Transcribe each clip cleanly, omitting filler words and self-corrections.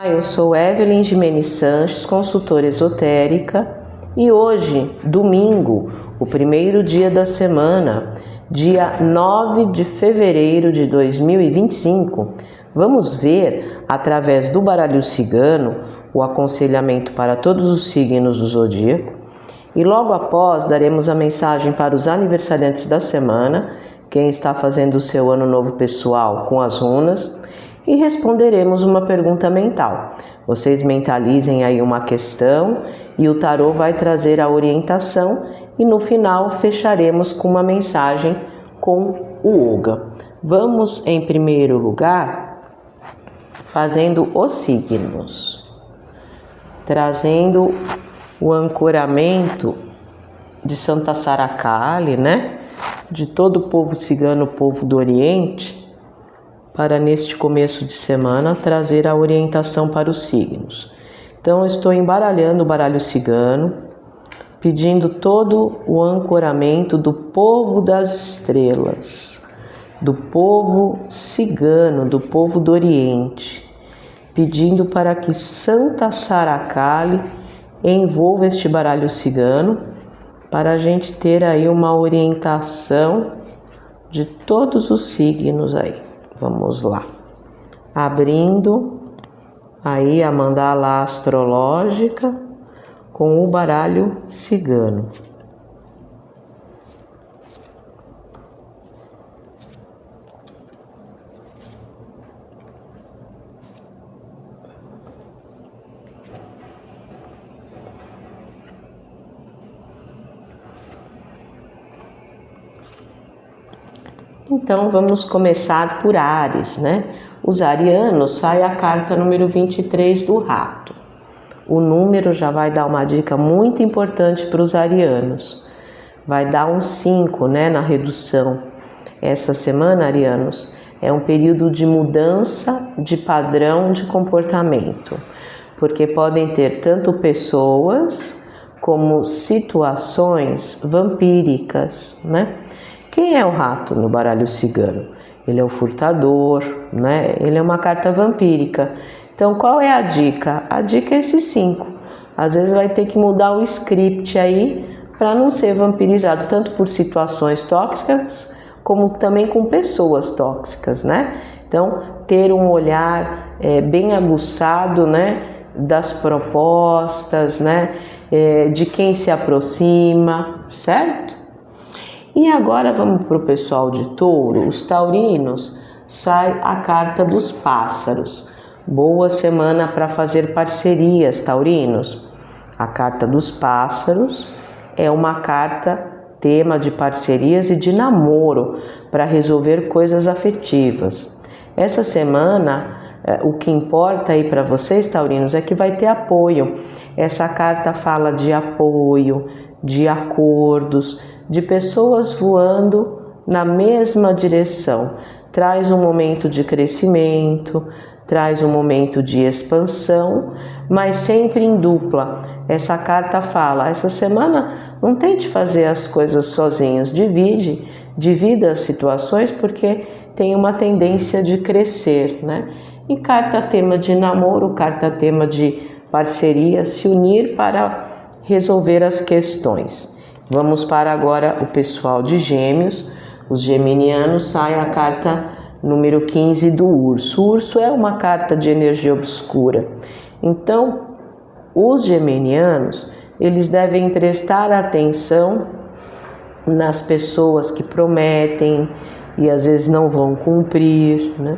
Eu sou Evelyn Gimenez Sanches, consultora esotérica, e hoje, domingo, o primeiro dia da semana, dia 9 de fevereiro de 2025, vamos ver, através do baralho cigano, o aconselhamento para todos os signos do zodíaco, e logo após daremos a mensagem para os aniversariantes da semana, quem está fazendo o seu ano novo pessoal com as runas, e responderemos uma pergunta mental. Vocês mentalizem aí uma questão e o tarô vai trazer a orientação e no final fecharemos com uma mensagem com o Oga. Vamos em primeiro lugar fazendo os signos, trazendo o ancoramento de Santa Sara Kali, né? De todo o povo cigano, o povo do Oriente, para neste começo de semana trazer a orientação para os signos. Então, eu estou embaralhando o baralho cigano, pedindo todo o ancoramento do povo das estrelas, do povo cigano, do povo do Oriente, pedindo para que Santa Sara Kali envolva este baralho cigano, para a gente ter aí uma orientação de todos os signos aí. Vamos lá, abrindo aí a mandala astrológica com o baralho cigano. Então, vamos começar por Áries, né? Os arianos, sai a carta número 23 do rato. O número já vai dar uma dica muito importante para os arianos. Vai dar um 5, né, na redução. Essa semana, arianos, é um período de mudança de padrão de comportamento, porque podem ter tanto pessoas como situações vampíricas, né? Quem é o rato no baralho cigano? Ele é o furtador, né? Ele é uma carta vampírica. Então, qual é a dica? A dica é esse 5. Às vezes vai ter que mudar o script aí para não ser vampirizado, tanto por situações tóxicas, como também com pessoas tóxicas, né? Então, ter um olhar bem aguçado, né? Das propostas, né? De quem se aproxima, certo? E agora vamos para o pessoal de Touro, os taurinos, sai a carta dos pássaros. Boa semana para fazer parcerias, taurinos. A carta dos pássaros é uma carta tema de parcerias e de namoro para resolver coisas afetivas. Essa semana, o que importa aí para vocês, taurinos, é que vai ter apoio. Essa carta fala de apoio, de acordos, de pessoas voando na mesma direção. Traz um momento de crescimento, traz um momento de expansão, mas sempre em dupla. Essa carta fala, essa semana não tente fazer as coisas sozinhos, divida as situações, porque tem uma tendência de crescer, né? E carta tema de namoro, carta tema de parceria, se unir para resolver as questões. Vamos para agora o pessoal de Gêmeos. Os geminianos, sai a carta número 15 do urso. O urso é uma carta de energia obscura. Então, os geminianos, eles devem prestar atenção nas pessoas que prometem e às vezes não vão cumprir, né?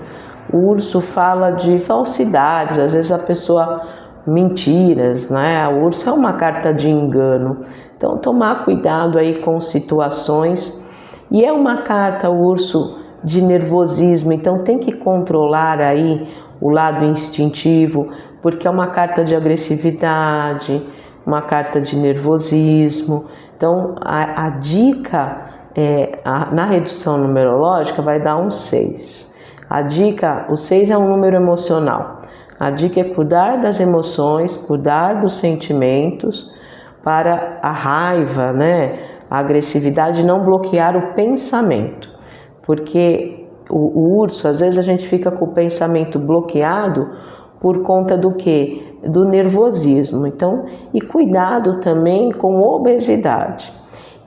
O urso fala de falsidades, às vezes a pessoa mentiras, né? O urso é uma carta de engano. Então, tomar cuidado aí com situações. E é uma carta, o urso, de nervosismo. Então, tem que controlar aí o lado instintivo, porque é uma carta de agressividade, uma carta de nervosismo. Então, a dica na redução numerológica vai dar um 6. A dica, o 6 é um número emocional. A dica é cuidar das emoções, cuidar dos sentimentos, para a raiva, né? A agressividade, não bloquear o pensamento. Porque o urso, às vezes a gente fica com o pensamento bloqueado por conta do quê? Do nervosismo. Então, e cuidado também com obesidade.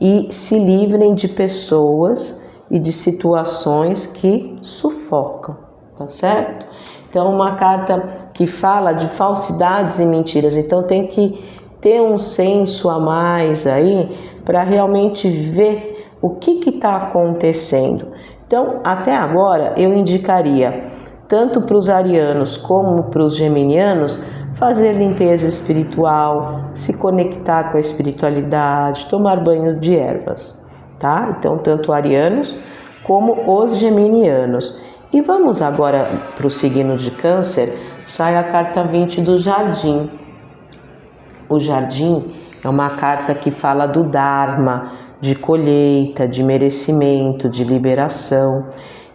E se livrem de pessoas e de situações que sufocam, tá certo? Então, uma carta que fala de falsidades e mentiras. Então, tem que ter um senso a mais aí para realmente ver o que está acontecendo. Então, até agora, eu indicaria, tanto para os arianos como para os geminianos, fazer limpeza espiritual, se conectar com a espiritualidade, tomar banho de ervas, tá? Então, tanto arianos como os geminianos. E vamos agora para o signo de Câncer, sai a carta 20 do Jardim. O Jardim é uma carta que fala do Dharma, de colheita, de merecimento, de liberação.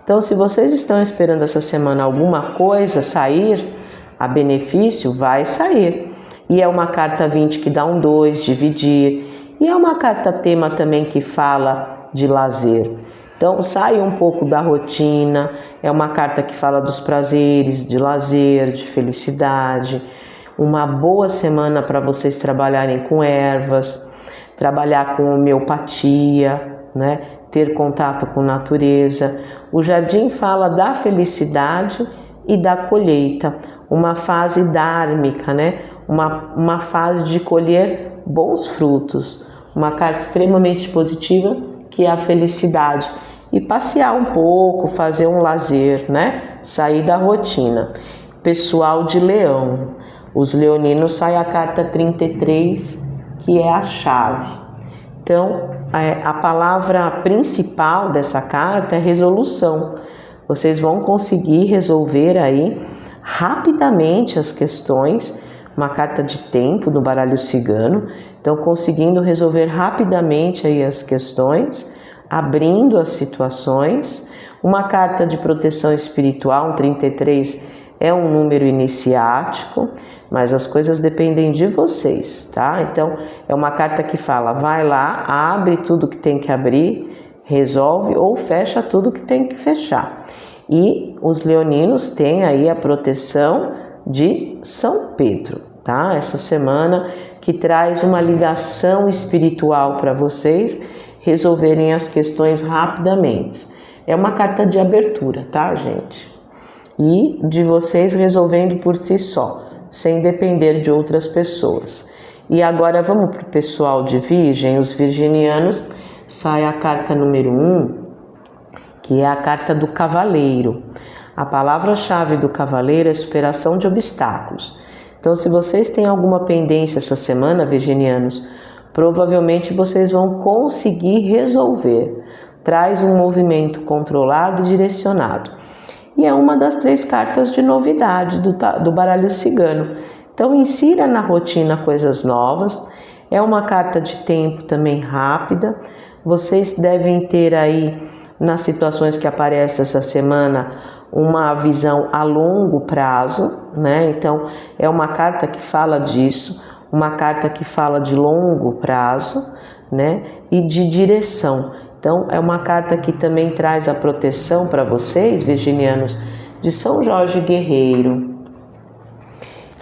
Então, se vocês estão esperando essa semana alguma coisa sair a benefício, vai sair. E é uma carta 20 que dá um 2, dividir. E é uma carta tema também que fala de lazer. Então, sai um pouco da rotina. É uma carta que fala dos prazeres, de lazer, de felicidade. Uma boa semana para vocês trabalharem com ervas, trabalhar com homeopatia, né? Ter contato com natureza. O jardim fala da felicidade e da colheita, uma fase dármica, né? Uma fase de colher bons frutos, uma carta extremamente positiva que é a felicidade. E passear um pouco, fazer um lazer, né? Sair da rotina. Pessoal de Leão. Os leoninos sai a carta 33, que é a chave. Então, a palavra principal dessa carta é resolução. Vocês vão conseguir resolver aí rapidamente as questões, uma carta de tempo do baralho cigano. Então, conseguindo resolver rapidamente aí as questões, abrindo as situações. Uma carta de proteção espiritual, um 33, é um número iniciático, mas as coisas dependem de vocês, tá? Então, é uma carta que fala, vai lá, abre tudo que tem que abrir, resolve ou fecha tudo que tem que fechar. E os leoninos têm aí a proteção de São Pedro, tá? Essa semana que traz uma ligação espiritual para vocês resolverem as questões rapidamente. É uma carta de abertura, tá, gente? E de vocês resolvendo por si só, sem depender de outras pessoas. E agora vamos para o pessoal de Virgem, os virginianos, sai a carta número 1, que é a carta do cavaleiro. A palavra-chave do cavaleiro é superação de obstáculos. Então, se vocês têm alguma pendência essa semana, virginianos, provavelmente vocês vão conseguir resolver. Traz um movimento controlado e direcionado. E é uma das 3 cartas de novidade do baralho cigano. Então, insira na rotina coisas novas. É uma carta de tempo também rápida. Vocês devem ter aí, nas situações que aparecem essa semana, uma visão a longo prazo, né? Então, é uma carta que fala disso, uma carta que fala de longo prazo, né? E de direção. Então, é uma carta que também traz a proteção para vocês, virginianos, de São Jorge Guerreiro.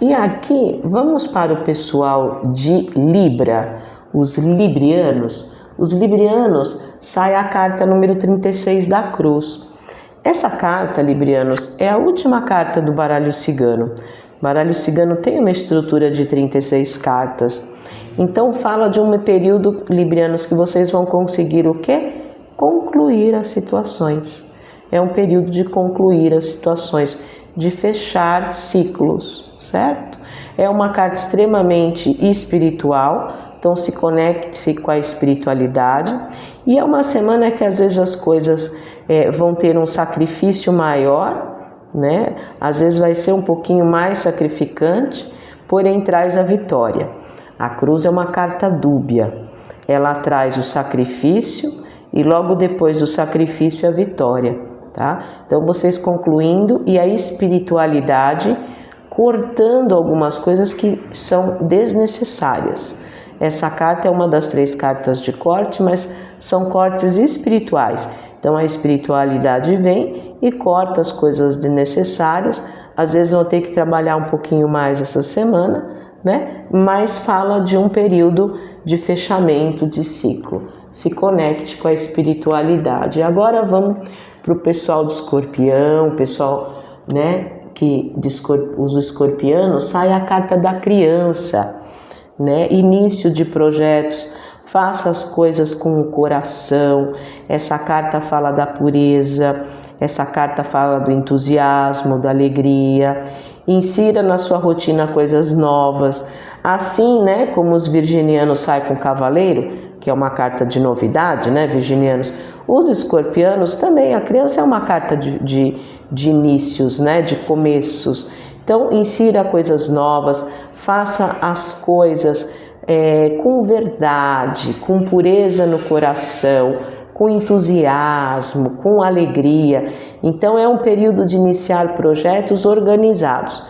E aqui, vamos para o pessoal de Libra, os librianos. Os librianos, sai a carta número 36 da Cruz. Essa carta, librianos, é a última carta do baralho cigano. O baralho cigano tem uma estrutura de 36 cartas. Então, fala de um período, librianos, que vocês vão conseguir o quê? Concluir as situações. É um período de concluir as situações, de fechar ciclos, certo? É uma carta extremamente espiritual, então se conecte com a espiritualidade. E é uma semana que às vezes as coisas vão ter um sacrifício maior, né? Às vezes vai ser um pouquinho mais sacrificante, porém traz a vitória. A cruz é uma carta dúbia, ela traz o sacrifício e logo depois do sacrifício a vitória, tá? Então vocês concluindo e a espiritualidade cortando algumas coisas que são desnecessárias. Essa carta é uma das 3 cartas de corte, mas são cortes espirituais. Então a espiritualidade vem e corta as coisas desnecessárias, às vezes vão ter que trabalhar um pouquinho mais essa semana, né? Mas fala de um período de fechamento de ciclo. Se conecte com a espiritualidade. Agora vamos para o pessoal de Escorpião, pessoal, né, os escorpianos, sai a carta da criança, né? Início de projetos. Faça as coisas com o coração. Essa carta fala da pureza, essa carta fala do entusiasmo, da alegria. Insira na sua rotina coisas novas. Assim, né, como os virginianos saem com o cavaleiro, que é uma carta de novidade, né, virginianos, os escorpianos também, a criança é uma carta de inícios, né, de começos. Então, insira coisas novas, faça as coisas com verdade, com pureza no coração, com entusiasmo, com alegria. Então é um período de iniciar projetos organizados.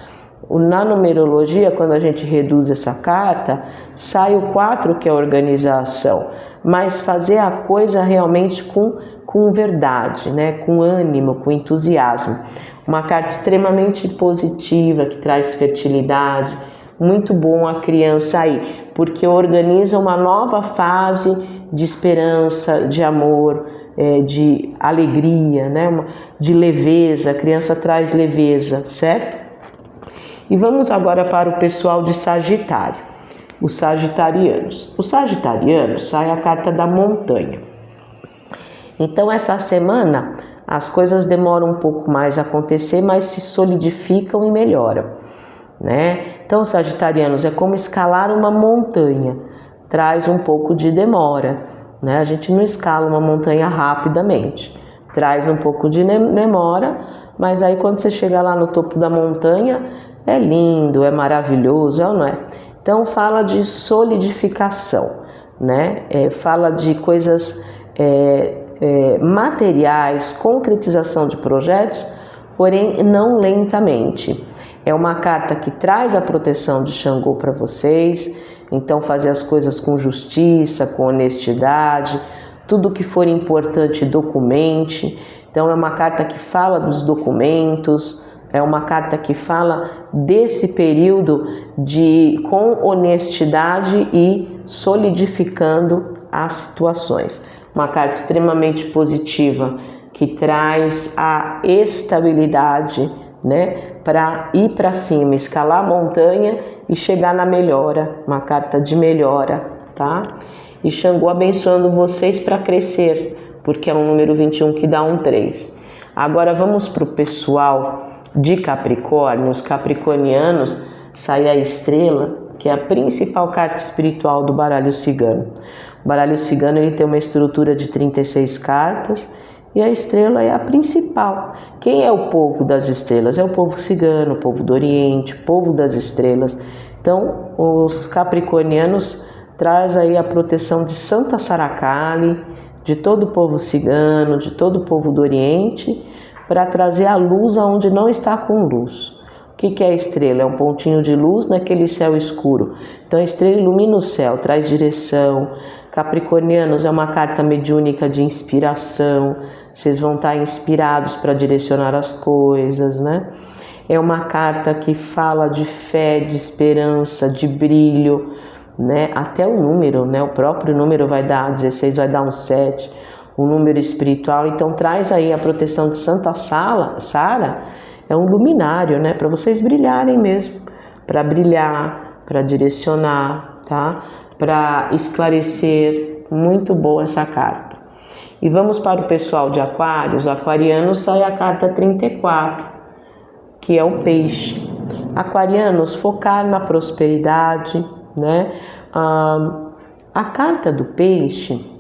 Na numerologia, quando a gente reduz essa carta, sai o 4, que é a organização, mas fazer a coisa realmente com verdade, né? Com ânimo, com entusiasmo. Uma carta extremamente positiva, que traz fertilidade. Muito bom a criança aí, porque organiza uma nova fase de esperança, de amor, de alegria, né? De leveza. A criança traz leveza, certo? E vamos agora para o pessoal de Sagitário, os sagitarianos. Os sagitarianos sai a carta da montanha. Então essa semana as coisas demoram um pouco mais a acontecer, mas se solidificam e melhoram, né? Então, sagitarianos, é como escalar uma montanha, traz um pouco de demora, né? A gente não escala uma montanha rapidamente, traz um pouco de demora, mas aí quando você chega lá no topo da montanha, é lindo, é maravilhoso, é ou não é? Então, fala de solidificação, né? Fala de coisas materiais, concretização de projetos, porém não lentamente. É uma carta que traz a proteção de Xangô para vocês, então fazer as coisas com justiça, com honestidade, tudo que for importante documente. Então é uma carta que fala dos documentos, é uma carta que fala desse período com honestidade e solidificando as situações. Uma carta extremamente positiva que traz a estabilidade, né, para ir para cima, escalar a montanha e chegar na melhora, uma carta de melhora, tá? E Xangô abençoando vocês para crescer, porque é um número 21 que dá um 3. Agora vamos para o pessoal de Capricórnio. Os capricornianos, sai a estrela, que é a principal carta espiritual do baralho cigano. O baralho cigano ele tem uma estrutura de 36 cartas, e a estrela é a principal. Quem é o povo das estrelas? É o povo cigano, o povo do Oriente, o povo das estrelas. Então, os capricornianos traz aí a proteção de Santa Saracali, de todo o povo cigano, de todo o povo do Oriente, para trazer a luz aonde não está com luz. O que é a estrela? É um pontinho de luz naquele céu escuro. Então, a estrela ilumina o céu, traz direção. Capricornianos, é uma carta mediúnica de inspiração. Vocês vão estar inspirados para direcionar as coisas, né? É uma carta que fala de fé, de esperança, de brilho, né? Até o número, né? O próprio número vai dar 16, vai dar um 7. O número espiritual. Então, traz aí a proteção de Santa Sara. É um luminário, né? Para vocês brilharem mesmo. Para brilhar, para direcionar, tá? Para esclarecer. Muito boa essa carta. E vamos para o pessoal de Aquário. Os aquarianos, sai a carta 34, que é o peixe. Aquarianos, focar na prosperidade, né? A carta do peixe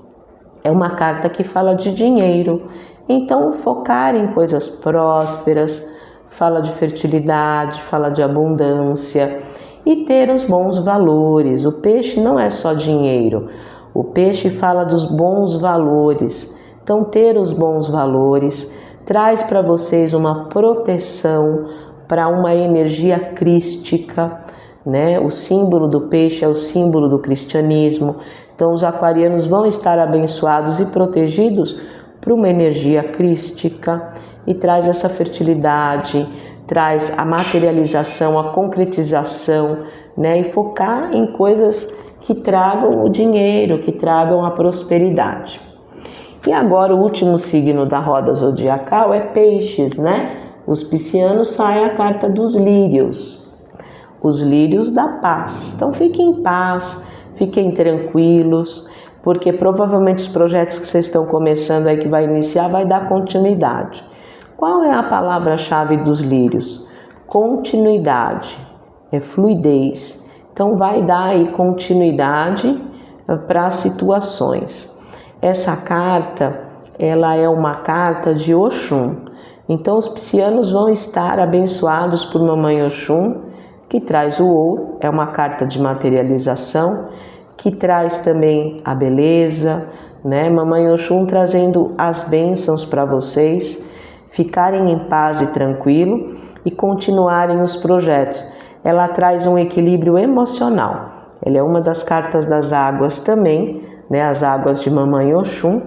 é uma carta que fala de dinheiro. Então, focar em coisas prósperas, fala de fertilidade, fala de abundância e ter os bons valores. O peixe não é só dinheiro, o peixe fala dos bons valores. Então, ter os bons valores traz para vocês uma proteção para uma energia crística, né? O símbolo do peixe é o símbolo do cristianismo. Então, os aquarianos vão estar abençoados e protegidos por uma energia crística e traz essa fertilidade, traz a materialização, a concretização, né? E focar em coisas que tragam o dinheiro, que tragam a prosperidade. E agora o último signo da roda zodiacal é Peixes, né? Os piscianos saem a carta dos lírios, os lírios da paz. Então fiquem em paz, fiquem tranquilos, porque provavelmente os projetos que vocês estão começando aí, que vai iniciar, vai dar continuidade. Qual é a palavra-chave dos lírios? Continuidade, é fluidez. Então vai dar aí continuidade para as situações. Essa carta, ela é uma carta de Oxum. Então os piscianos vão estar abençoados por Mamãe Oxum, que traz o ouro, é uma carta de materialização, que traz também a beleza, né? Mamãe Oxum trazendo as bênçãos para vocês ficarem em paz e tranquilo e continuarem os projetos. Ela traz um equilíbrio emocional. Ela é uma das cartas das águas também, né? As águas de Mamãe Oxum,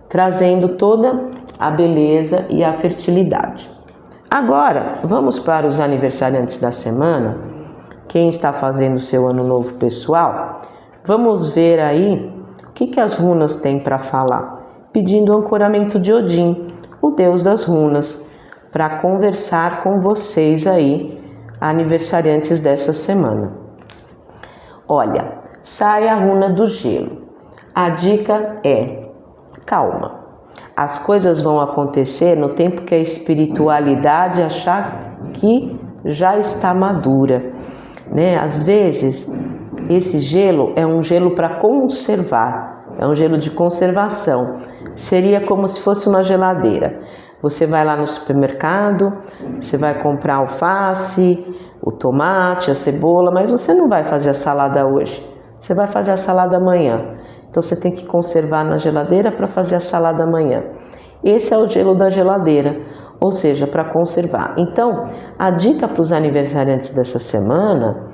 trazendo toda a beleza e a fertilidade. Agora, vamos para os aniversariantes da semana. Quem está fazendo o seu ano novo pessoal, vamos ver aí o que as runas têm para falar. Pedindo o ancoramento de Odin, o deus das runas, para conversar com vocês aí, aniversariantes dessa semana. Olha, sai a runa do gelo. A dica é calma. As coisas vão acontecer no tempo que a espiritualidade achar que já está madura, né? Às vezes, esse gelo é um gelo para conservar, é um gelo de conservação. Seria como se fosse uma geladeira. Você vai lá no supermercado, você vai comprar alface, o tomate, a cebola, mas você não vai fazer a salada hoje. Você vai fazer a salada amanhã. Então você tem que conservar na geladeira para fazer a salada amanhã. Esse é o gelo da geladeira, ou seja, para conservar. Então, a dica para os aniversariantes dessa semana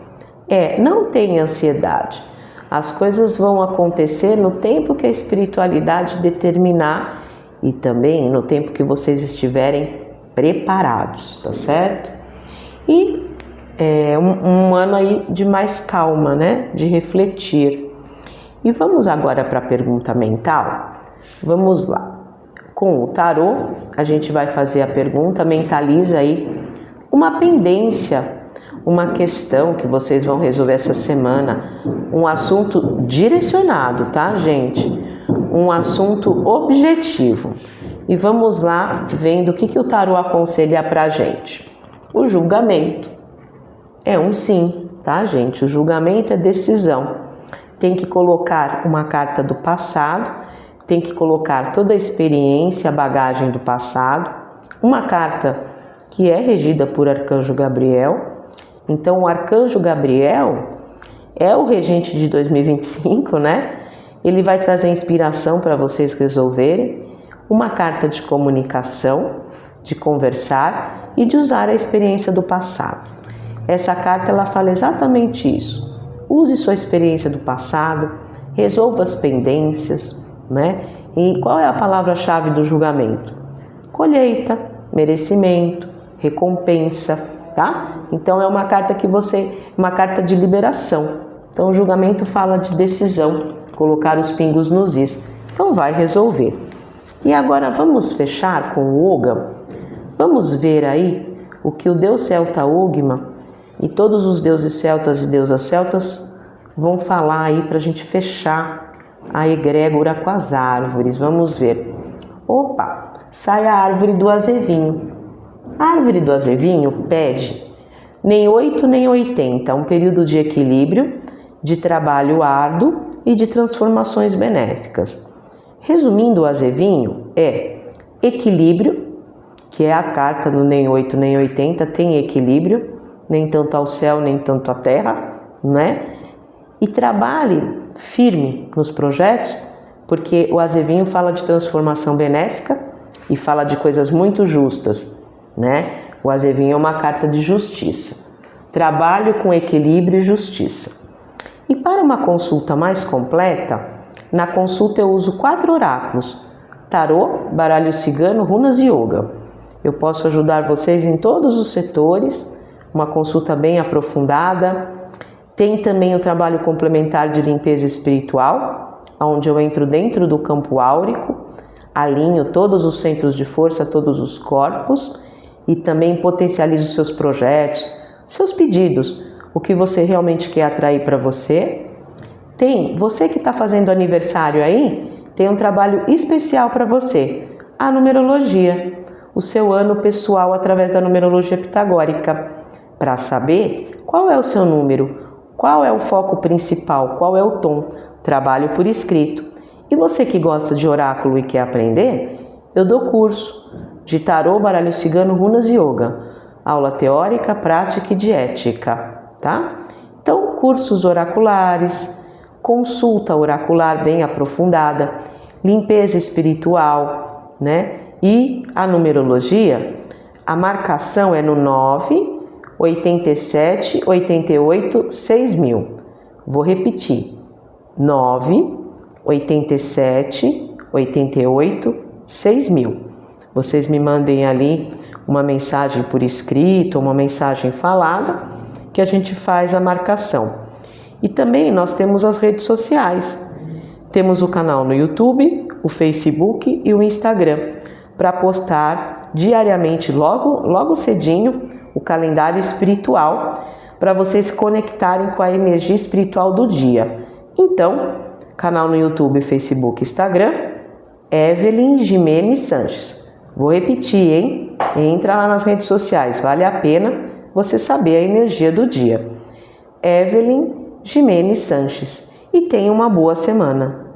é: não tenha ansiedade. As coisas vão acontecer no tempo que a espiritualidade determinar e também no tempo que vocês estiverem preparados, tá certo? E é um ano aí de mais calma, né? De refletir. E vamos agora para a pergunta mental? Vamos lá. Com o tarô, a gente vai fazer a pergunta, mentaliza aí uma pendência, uma questão que vocês vão resolver essa semana, um assunto direcionado, tá, gente? Um assunto objetivo. E vamos lá vendo o que o tarô aconselha pra gente. O julgamento é um sim, tá, gente? O julgamento é decisão. Tem que colocar uma carta do passado, tem que colocar toda a experiência, a bagagem do passado, uma carta que é regida por Arcanjo Gabriel. Então, o Arcanjo Gabriel é o regente de 2025, né? Ele vai trazer inspiração para vocês resolverem, uma carta de comunicação, de conversar e de usar a experiência do passado. Essa carta, ela fala exatamente isso. Use sua experiência do passado, resolva as pendências, né? E qual é a palavra-chave do julgamento? Colheita, merecimento, recompensa, tá? Então é uma carta uma carta de liberação. Então o julgamento fala de decisão, colocar os pingos nos is. Então vai resolver. E agora vamos fechar com o Oga. Vamos ver aí o que o deus celta Ogma e todos os deuses celtas e deusas celtas vão falar aí para a gente fechar a egrégora com as árvores. Vamos ver. Opa, sai a árvore do azevinho. A árvore do azevinho pede nem 8 nem 80, um período de equilíbrio, de trabalho árduo e de transformações benéficas. Resumindo, o azevinho é equilíbrio, que é a carta do nem 8 nem 80, tem equilíbrio, nem tanto ao céu, nem tanto à terra, né? E trabalhe firme nos projetos, porque o azevinho fala de transformação benéfica e fala de coisas muito justas, né? O azevinho é uma carta de justiça. Trabalho com equilíbrio e justiça. E para uma consulta mais completa, na consulta eu uso 4 oráculos: tarô, baralho cigano, runas e yoga. Eu posso ajudar vocês em todos os setores, uma consulta bem aprofundada. Tem também o trabalho complementar de limpeza espiritual, onde eu entro dentro do campo áurico, alinho todos os centros de força, todos os corpos e também potencializo seus projetos, seus pedidos, o que você realmente quer atrair para você. Tem, você que está fazendo aniversário aí, tem um trabalho especial para você, a numerologia, o seu ano pessoal através da numerologia pitagórica, para saber qual é o seu número, qual é o foco principal, qual é o tom, trabalho por escrito. E você que gosta de oráculo e quer aprender, eu dou curso de tarô, baralho cigano, runas e yoga, aula teórica, prática e de ética, tá? Então, cursos oraculares, consulta oracular bem aprofundada, limpeza espiritual, né? E a numerologia, a marcação é no 9, 87, 88, 6000. Vou repetir. 9, 87, 88, 6000. Vocês me mandem ali uma mensagem por escrito, uma mensagem falada, que a gente faz a marcação. E também nós temos as redes sociais. Temos o canal no YouTube, o Facebook e o Instagram, para postar diariamente, logo cedinho, o calendário espiritual, para vocês se conectarem com a energia espiritual do dia. Então, canal no YouTube, Facebook, Instagram, Evelyn Jimenez Sanches. Vou repetir, hein? Entra lá nas redes sociais, vale a pena você saber a energia do dia. Evelyn Jimenez Sanches. E tenha uma boa semana.